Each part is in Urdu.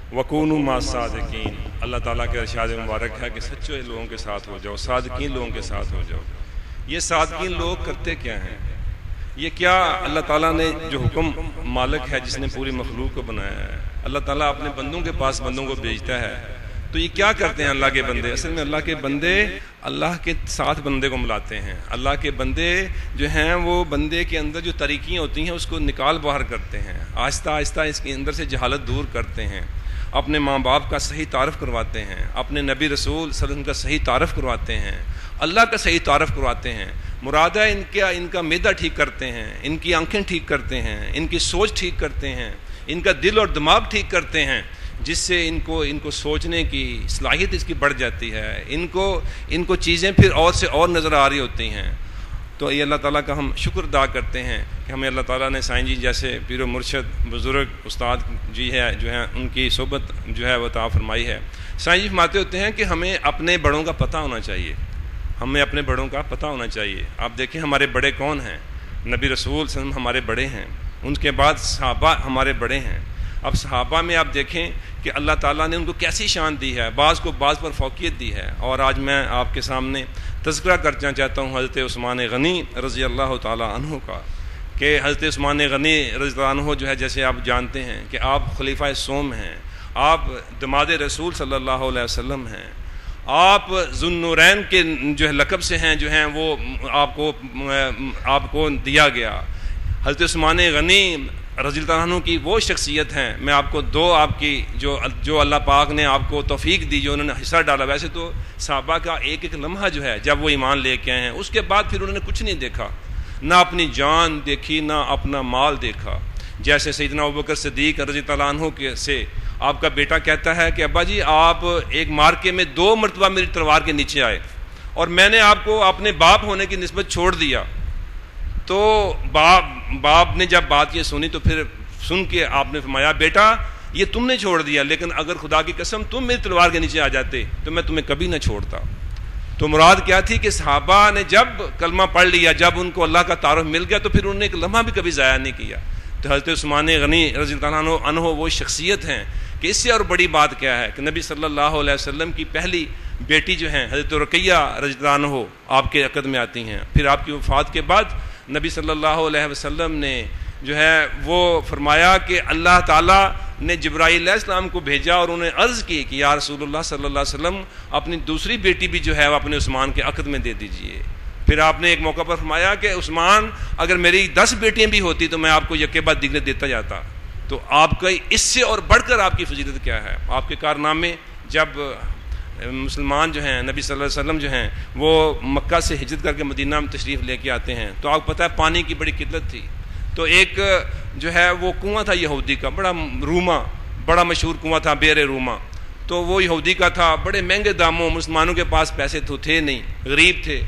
وَكُونُوا مَعَ الصَّادِقِينَ، اللہ تعالیٰ کے ارشاد مبارک ہے کہ سچے لوگوں کے ساتھ ہو جاؤ، صادقین لوگوں کے ساتھ ہو جاؤ۔ یہ صادقین لوگ کرتے کیا ہیں؟ یہ کیا اللہ تعالیٰ نے جو حکم مالک ہے جس نے پوری مخلوق کو بنایا ہے، اللہ تعالیٰ اپنے بندوں کے پاس بندوں کو بھیجتا ہے، تو یہ کیا کرتے ہیں اللہ کے بندے؟ اصل میں اللہ کے بندے اللہ کے ساتھ بندے کو ملاتے ہیں۔ اللہ کے بندے جو ہیں وہ بندے کے اندر جو طریقیاں ہوتی ہیں اس کو نکال باہر کرتے ہیں، آہستہ آہستہ اس کے اندر سے جہالت دور کرتے ہیں، اپنے ماں باپ کا صحیح تعارف کرواتے ہیں، اپنے نبی رسول صلی اللہ علیہ وسلم کا صحیح تعارف کرواتے ہیں، اللہ کا صحیح تعارف کرواتے ہیں۔ مراد ہے ان کا معدہ ٹھیک کرتے ہیں، ان کی آنکھیں ٹھیک کرتے ہیں، ان کی سوچ ٹھیک کرتے ہیں، ان کا دل اور دماغ ٹھیک کرتے ہیں، جس سے ان کو سوچنے کی صلاحیت اس کی بڑھ جاتی ہے، ان کو چیزیں پھر اور سے اور نظر آ رہی ہوتی ہیں۔ تو یہ اللہ تعالیٰ کا ہم شکر ادا کرتے ہیں کہ ہمیں اللہ تعالیٰ نے سائیں جی جیسے پیر و مرشد بزرگ استاد جی ہے جو ہیں ان کی صحبت جو ہے وہ عطا فرمائی ہے۔ سائیں جی فرماتے ہوتے ہیں کہ ہمیں اپنے بڑوں کا پتہ ہونا چاہیے، ہمیں اپنے بڑوں کا پتہ ہونا چاہیے۔ آپ دیکھیں ہمارے بڑے کون ہیں؟ نبی رسول صلی اللہ علیہ وسلم ہمارے بڑے ہیں، ان کے بعد صحابہ ہمارے بڑے ہیں۔ اب صحابہ میں آپ دیکھیں کہ اللہ تعالیٰ نے ان کو کیسی شان دی ہے، بعض کو بعض پر فوقیت دی ہے۔ اور آج میں آپ کے سامنے تذکرہ کرنا چاہتا ہوں حضرت عثمان غنی رضی اللہ تعالیٰ عنہ کا، کہ حضرت عثمان غنی رضی اللہ عنہ جو ہے جیسے آپ جانتے ہیں کہ آپ خلیفہ سوم ہیں، آپ دماد رسول صلی اللہ علیہ وسلم ہیں، آپ ذو النورین کے جو ہے لقب سے ہیں جو ہیں وہ آپ کو دیا گیا۔ حضرت عثمان غنی رضی اللہ عنہ کی وہ شخصیت ہیں، میں آپ کو دو آپ کی جو اللہ پاک نے آپ کو توفیق دی، جو انہوں نے حصہ ڈالا۔ ویسے تو صحابہ کا ایک ایک لمحہ جو ہے جب وہ ایمان لے کے آئے ہیں اس کے بعد پھر انہوں نے کچھ نہیں دیکھا، نہ اپنی جان دیکھی نہ اپنا مال دیکھا۔ جیسے سیدنا ابوبکر صدیق رضی اللہ عنہ کے سے آپ کا بیٹا کہتا ہے کہ ابا جی آپ ایک مارکے میں 2 مرتبہ میری تلوار کے نیچے آئے اور میں نے آپ کو اپنے باپ ہونے کی نسبت چھوڑ دیا۔ تو باپ نے جب بات یہ سنی تو پھر سن کے آپ نے فرمایا بیٹا یہ تم نے چھوڑ دیا، لیکن اگر خدا کی قسم تم میری تلوار کے نیچے آ جاتے تو میں تمہیں کبھی نہ چھوڑتا۔ تو مراد کیا تھی کہ صحابہ نے جب کلمہ پڑھ لیا، جب ان کو اللہ کا تعارف مل گیا تو پھر انہوں نے ایک لمحہ بھی کبھی ضائع نہیں کیا۔ تو حضرت عثمان غنی رضی اللہ عنہ وہ شخصیت ہیں کہ اس سے اور بڑی بات کیا ہے کہ نبی صلی اللہ علیہ وسلم کی پہلی بیٹی جو ہیں حضرت رقیہ رضی اللہ عنہ آپ کے عقد میں آتی ہیں۔ پھر آپ کی وفات کے بعد نبی صلی اللہ علیہ وسلم نے جو ہے وہ فرمایا کہ اللہ تعالیٰ نے جبرائیل علیہ السلام کو بھیجا اور انہیں عرض کی کہ یا رسول اللہ صلی اللہ علیہ وسلم اپنی دوسری بیٹی بھی جو ہے وہ اپنے عثمان کے عقد میں دے دیجئے۔ پھر آپ نے ایک موقع پر فرمایا کہ عثمان اگر میری 10 بیٹیاں بھی ہوتی تو میں آپ کو یکے بعد دیگرے دیتا جاتا۔ تو آپ کا اس سے اور بڑھ کر آپ کی فضیلت کیا ہے؟ آپ کے کارنامے جب مسلمان جو ہیں نبی صلی اللہ علیہ وسلم جو ہیں وہ مکہ سے ہجرت کر کے مدینہ میں تشریف لے کے آتے ہیں تو آپ کو پتہ ہے پانی کی بڑی قلت تھی، تو ایک جو ہے وہ کنواں تھا یہودی کا، بڑا مشہور کنواں تھا بئر روما، تو وہ یہودی کا تھا، بڑے مہنگے داموں، مسلمانوں کے پاس پیسے تو تھے نہیں، غریب تھے،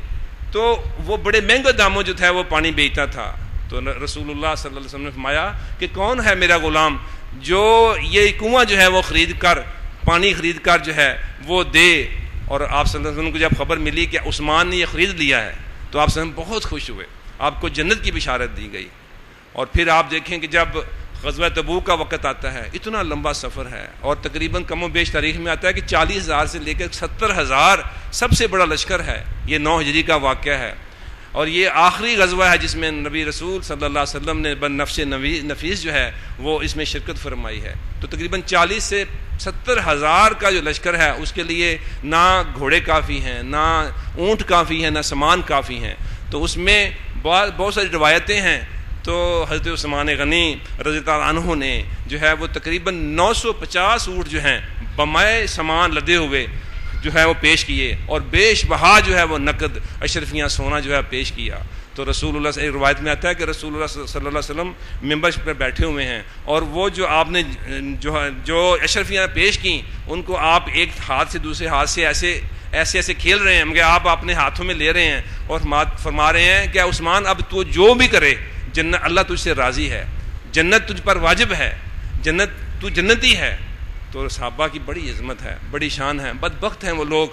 تو وہ بڑے مہنگے داموں جو تھا وہ پانی بیچتا تھا۔ تو رسول اللہ صلی اللہ علیہ وسلم نے فرمایا کہ کون ہے میرا غلام جو یہ کنواں جو ہے وہ پانی خرید کر جو ہے وہ دے۔ اور آپ صلی اللہ علیہ وسلم کو جب خبر ملی کہ عثمان نے یہ خرید لیا ہے تو آپ صلی اللہ علیہ وسلم بہت خوش ہوئے، آپ کو جنت کی بشارت دی گئی۔ اور پھر آپ دیکھیں کہ جب غزوہ تبوک کا وقت آتا ہے، اتنا لمبا سفر ہے اور تقریباً کم و بیش تاریخ میں آتا ہے کہ 40,000 سے لے کر 70,000 سب سے بڑا لشکر ہے۔ یہ 9 ہجری کا واقعہ ہے اور یہ آخری غزوہ ہے جس میں نبی رسول صلی اللہ علیہ وسلم نے بن نفس نفیس جو ہے وہ اس میں شرکت فرمائی ہے۔ تو تقریباً 40 سے 70,000 کا جو لشکر ہے اس کے لیے نہ گھوڑے کافی ہیں، نہ اونٹ کافی ہیں، نہ سامان کافی ہیں۔ تو اس میں بہت ساری روایتیں ہیں۔ تو حضرت عثمان غنی رضی اللہ عنہ نے جو ہے وہ تقریباً 950 اونٹ جو ہیں بمائے سامان لدے ہوئے جو ہے وہ پیش کیے اور بیش بہا جو ہے وہ نقد اشرفیاں سونا جو ہے پیش کیا۔ تو رسول اللہ سے ایک روایت میں آتا ہے کہ رسول اللہ صلی اللہ علیہ وسلم ممبر پر بیٹھے ہوئے ہیں اور وہ جو آپ نے جو اشرفیاں پیش کیں ان کو آپ ایک ہاتھ سے دوسرے ہاتھ سے ایسے کھیل رہے ہیں مگر آپ اپنے ہاتھوں میں لے رہے ہیں اور فرما رہے ہیں کہ عثمان اب تو جو بھی کرے جنت اللہ تجھ سے راضی ہے، جنت تجھ پر واجب ہے، تو جنتی ہے۔ تو صحابہ کی بڑی عظمت ہے، بڑی شان ہے۔ بدبخت ہیں وہ لوگ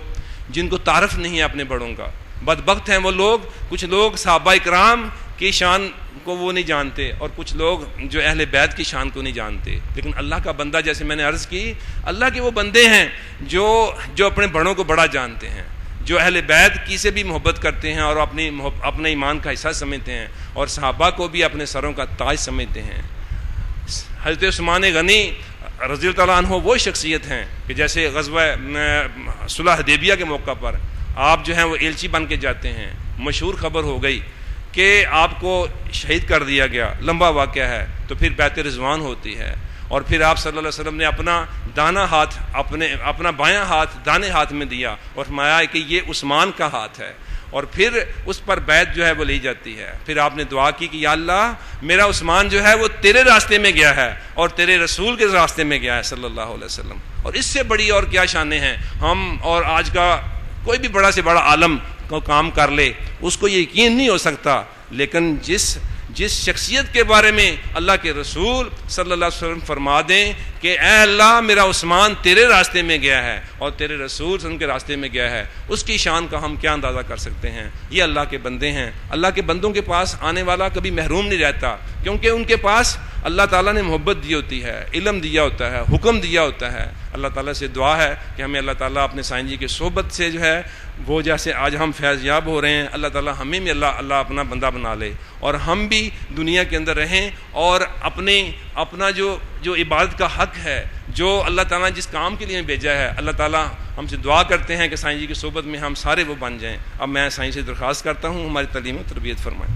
جن کو تعارف نہیں ہے اپنے بڑوں کا، بدبخت ہیں وہ لوگ، کچھ لوگ صحابہ اکرام کی شان کو وہ نہیں جانتے، اور کچھ لوگ جو اہل بیت کی شان کو نہیں جانتے، لیکن اللہ کا بندہ، جیسے میں نے عرض کی، اللہ کے وہ بندے ہیں جو اپنے بڑوں کو بڑا جانتے ہیں، جو اہل بیت کی سے بھی محبت کرتے ہیں اور اپنے ایمان کا حصہ سمجھتے ہیں، اور صحابہ کو بھی اپنے سروں کا تاج سمجھتے ہیں۔ حضرت عثمان غنی رضی اللہ تعالیٰ عنہ وہ شخصیت ہیں کہ جیسے غزوہ صلح حدیبیہ کے موقع پر آپ جو ہیں وہ ایلچی بن کے جاتے ہیں، مشہور خبر ہو گئی کہ آپ کو شہید کر دیا گیا، لمبا واقعہ ہے، تو پھر بیعت رضوان ہوتی ہے، اور پھر آپ صلی اللہ علیہ وسلم نے اپنا بایاں ہاتھ دانے ہاتھ میں دیا اور فرمایا کہ یہ عثمان کا ہاتھ ہے، اور پھر اس پر بیعت جو ہے وہ لی جاتی ہے۔ پھر آپ نے دعا کی کہ یا اللہ میرا عثمان جو ہے وہ تیرے راستے میں گیا ہے اور تیرے رسول کے راستے میں گیا ہے صلی اللہ علیہ وسلم، اور اس سے بڑی اور کیا شانیں ہیں ہم، اور آج کا کوئی بھی بڑا سے بڑا عالم کو کام کر لے اس کو یقین نہیں ہو سکتا، لیکن جس شخصیت کے بارے میں اللہ کے رسول صلی اللہ علیہ وسلم فرما دیں کہ اے اللہ میرا عثمان تیرے راستے میں گیا ہے اور تیرے رسول ان کے راستے میں گیا ہے، اس کی شان کا ہم کیا اندازہ کر سکتے ہیں۔ یہ اللہ کے بندے ہیں، اللہ کے بندوں کے پاس آنے والا کبھی محروم نہیں رہتا، کیونکہ ان کے پاس اللہ تعالیٰ نے محبت دی ہوتی ہے، علم دیا ہوتا ہے، حکم دیا ہوتا ہے۔ اللہ تعالیٰ سے دعا ہے کہ ہمیں اللہ تعالیٰ اپنے سائیں جی کی صحبت سے جو ہے وہ جیسے آج ہم فیض یاب ہو رہے ہیں، اللہ تعالیٰ ہمیں بھی اللہ اپنا بندہ بنا لے، اور ہم بھی دنیا کے اندر رہیں اور اپنا جو عبادت کا حق ہے، جو اللہ تعالیٰ جس کام کے لیے بھیجا ہے، اللہ تعالیٰ ہم سے دعا کرتے ہیں کہ سائیں جی کی صحبت میں ہم سارے وہ بن جائیں۔ اب میں سائیں سے درخواست کرتا ہوں ہماری تعلیم و تربیت فرمائیں۔